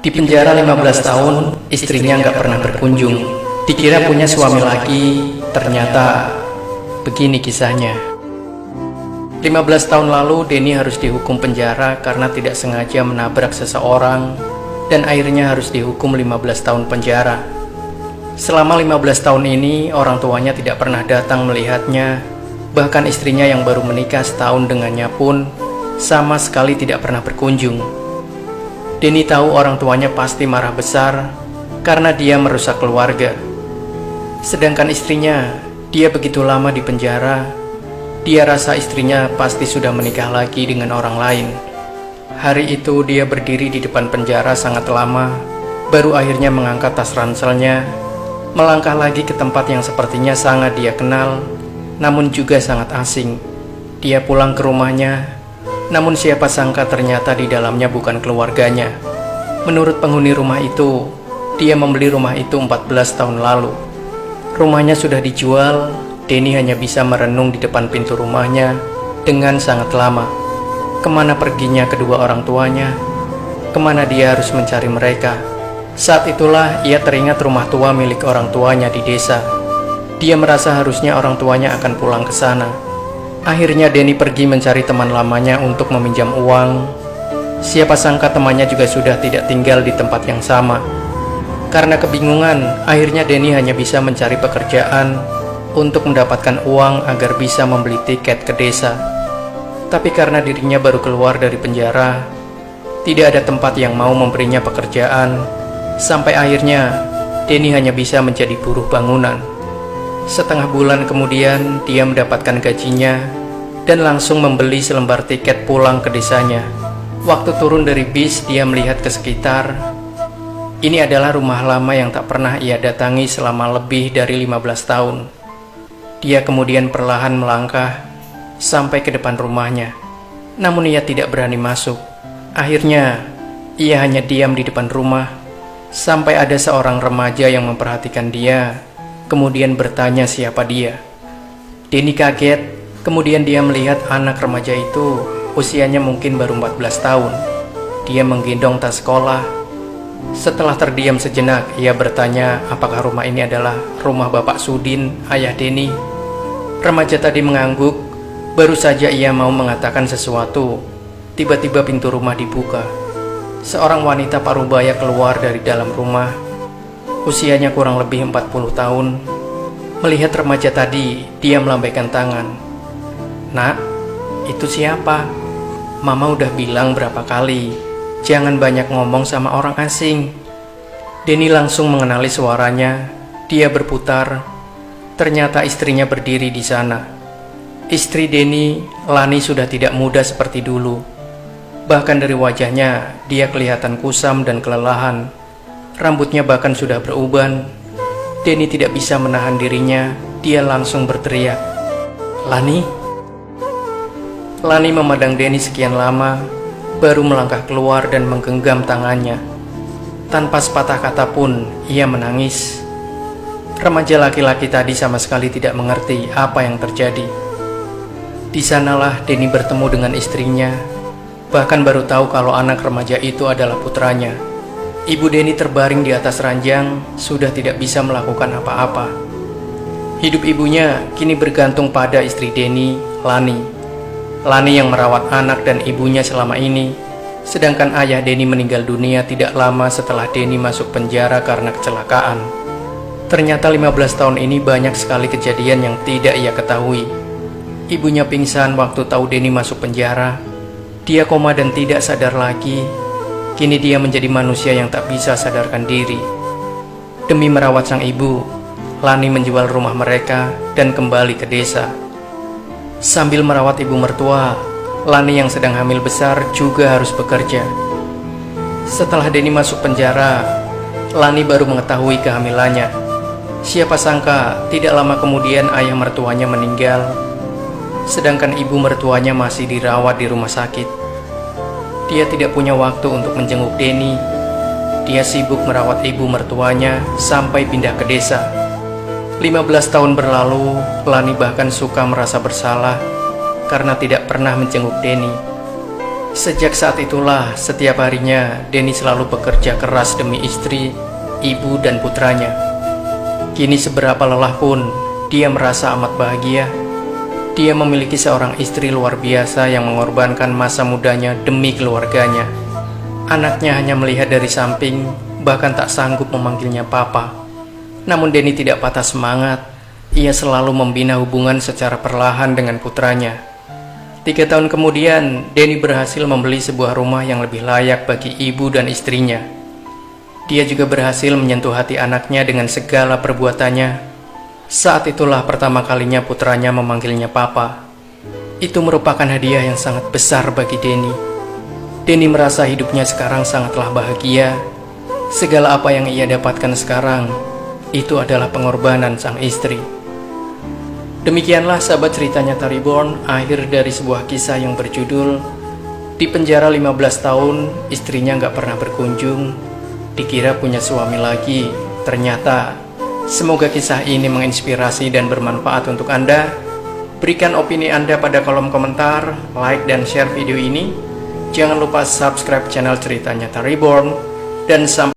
Di penjara 15 tahun, istrinya nggak pernah berkunjung. Dikira punya suami lagi, ternyata begini kisahnya. 15 tahun lalu, Denny harus dihukum penjara karena tidak sengaja menabrak seseorang, dan akhirnya harus dihukum 15 tahun penjara. Selama 15 tahun ini, orang tuanya tidak pernah datang melihatnya, bahkan istrinya yang baru menikah setahun dengannya pun sama sekali tidak pernah berkunjung. Denny tahu orang tuanya pasti marah besar karena dia merusak keluarga. Sedangkan istrinya, dia begitu lama di penjara, dia rasa istrinya pasti sudah menikah lagi dengan orang lain. Hari itu dia berdiri di depan penjara sangat lama, baru akhirnya mengangkat tas ranselnya, melangkah lagi ke tempat yang sepertinya sangat dia kenal, namun juga sangat asing. Dia pulang ke rumahnya, namun siapa sangka ternyata di dalamnya bukan keluarganya. Menurut penghuni rumah itu, dia membeli rumah itu 14 tahun lalu. Rumahnya sudah dijual, Denny hanya bisa merenung di depan pintu rumahnya dengan sangat lama. Kemana perginya kedua orang tuanya? Kemana dia harus mencari mereka? Saat itulah ia teringat rumah tua milik orang tuanya di desa. Dia merasa harusnya orang tuanya akan pulang ke sana. Akhirnya Denny pergi mencari teman lamanya untuk meminjam uang. Siapa sangka temannya juga sudah tidak tinggal di tempat yang sama. Karena kebingungan, akhirnya Denny hanya bisa mencari pekerjaan untuk mendapatkan uang agar bisa membeli tiket ke desa. Tapi karena dirinya baru keluar dari penjara, tidak ada tempat yang mau memberinya pekerjaan. Sampai akhirnya Denny hanya bisa menjadi buruh bangunan. Setengah bulan kemudian dia mendapatkan gajinya dan langsung membeli selembar tiket pulang ke desanya. Waktu turun dari bis, dia melihat ke sekitar. Ini adalah rumah lama yang tak pernah ia datangi selama lebih dari 15 tahun. Dia kemudian perlahan melangkah sampai ke depan rumahnya. Namun ia tidak berani masuk. Akhirnya ia hanya diam di depan rumah sampai ada seorang remaja yang memperhatikan dia, kemudian bertanya siapa dia. Denny kaget, kemudian dia melihat anak remaja itu usianya mungkin baru 14 tahun. Dia menggendong tas sekolah. Setelah terdiam sejenak, ia bertanya apakah rumah ini adalah rumah Bapak Sudin, ayah Denny. Remaja tadi mengangguk, baru saja ia mau mengatakan sesuatu. Tiba-tiba pintu rumah dibuka. Seorang wanita parubaya keluar dari dalam rumah. Usianya kurang lebih 40 tahun. Melihat remaja tadi, dia melambaikan tangan. "Nak, itu siapa? Mama udah bilang berapa kali, jangan banyak ngomong sama orang asing." Denny langsung mengenali suaranya. Dia berputar. Ternyata istrinya berdiri di sana. Istri Denny, Lani, sudah tidak muda seperti dulu. Bahkan dari wajahnya, dia kelihatan kusam dan kelelahan. Rambutnya bahkan sudah beruban. Denny tidak bisa menahan dirinya. Dia langsung berteriak, "Lani!" Lani memandang Denny sekian lama, baru melangkah keluar dan menggenggam tangannya. Tanpa sepatah kata pun, ia menangis. Remaja laki-laki tadi sama sekali tidak mengerti apa yang terjadi. Di sanalah Denny bertemu dengan istrinya, bahkan baru tahu kalau anak remaja itu adalah putranya. Ibu Denny terbaring di atas ranjang, sudah tidak bisa melakukan apa-apa. Hidup ibunya kini bergantung pada istri Denny, Lani. Lani yang merawat anak dan ibunya selama ini, sedangkan ayah Denny meninggal dunia tidak lama setelah Denny masuk penjara karena kecelakaan. Ternyata 15 tahun ini banyak sekali kejadian yang tidak ia ketahui. Ibunya pingsan waktu tahu Denny masuk penjara. Dia koma dan tidak sadar lagi. Kini dia menjadi manusia yang tak bisa sadarkan diri. Demi merawat sang ibu, Lani menjual rumah mereka dan kembali ke desa. Sambil merawat ibu mertua, Lani yang sedang hamil besar juga harus bekerja. Setelah Denny masuk penjara, Lani baru mengetahui kehamilannya. Siapa sangka tidak lama kemudian ayah mertuanya meninggal, sedangkan ibu mertuanya masih dirawat di rumah sakit. Dia tidak punya waktu untuk menjenguk Denny. Dia sibuk merawat ibu mertuanya sampai pindah ke desa. 15 tahun berlalu, Lani bahkan suka merasa bersalah karena tidak pernah menjenguk Denny. Sejak saat itulah, setiap harinya Denny selalu bekerja keras demi istri, ibu, dan putranya. Kini seberapa lelah pun, dia merasa amat bahagia. Dia memiliki seorang istri luar biasa yang mengorbankan masa mudanya demi keluarganya. Anaknya hanya melihat dari samping, bahkan tak sanggup memanggilnya papa. Namun Denny tidak patah semangat. Ia selalu membina hubungan secara perlahan dengan putranya. 3 tahun kemudian, Denny berhasil membeli sebuah rumah yang lebih layak bagi ibu dan istrinya. Dia juga berhasil menyentuh hati anaknya dengan segala perbuatannya. Saat itulah pertama kalinya putranya memanggilnya papa. Itu merupakan hadiah yang sangat besar bagi Denny. Denny merasa hidupnya sekarang sangatlah bahagia. Segala apa yang ia dapatkan sekarang, itu adalah pengorbanan sang istri. Demikianlah sahabat cerita nyata Reborn, akhir dari sebuah kisah yang berjudul Di penjara 15 tahun, istrinya gak pernah berkunjung. Dikira punya suami lagi, ternyata. Semoga kisah ini menginspirasi dan bermanfaat untuk Anda. Berikan opini Anda pada kolom komentar, like dan share video ini. Jangan lupa subscribe channel cerita nyata Reborn. Dan sampai